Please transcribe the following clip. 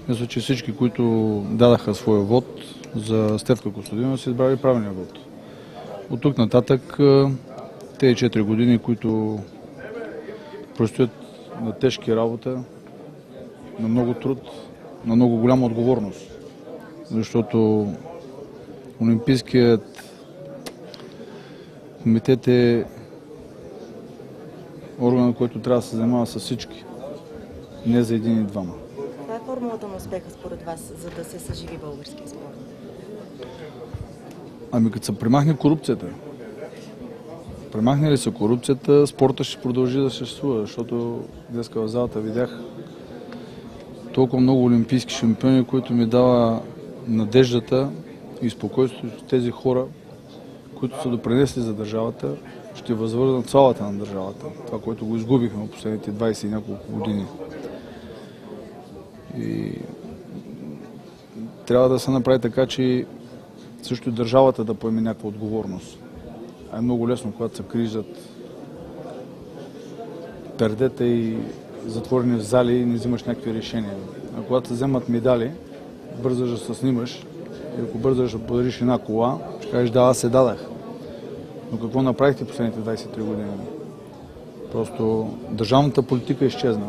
Мисля, че всички, които дадаха своя вод за Стефка Костадинова, са избрали правилния вод. От тук нататък тези 4 години, които предстоят на тежки работа, на много труд, на много голяма отговорност. Защото Олимпийският комитет е органът, който трябва да се занимава с всички, не за един и двама. Каква е формулата на успеха според вас, за да се съживи българския спорт? Ами като се премахне корупцията. Премахне ли се корупцията, спорта ще продължи да съществува, защото днес в залата видях толкова много олимпийски шампиони, които ми дава надеждата и спокойствието, че тези хора, които са допринесли за държавата, ще възвърнат славата на държавата. Това, което го изгубихме в последните 20 и няколко години. И трябва да се направи така, че също и държавата да поеме някаква отговорност. А е много лесно, когато се крижат пердета и затворени в зали и не взимаш някакви решения. А когато се вземат медали, бързаш да се снимаш и ако бързаш да подариш една кола, ще кажеш да, аз се дадах. Но какво направихте последните 23 години? Просто държавната политика изчезна.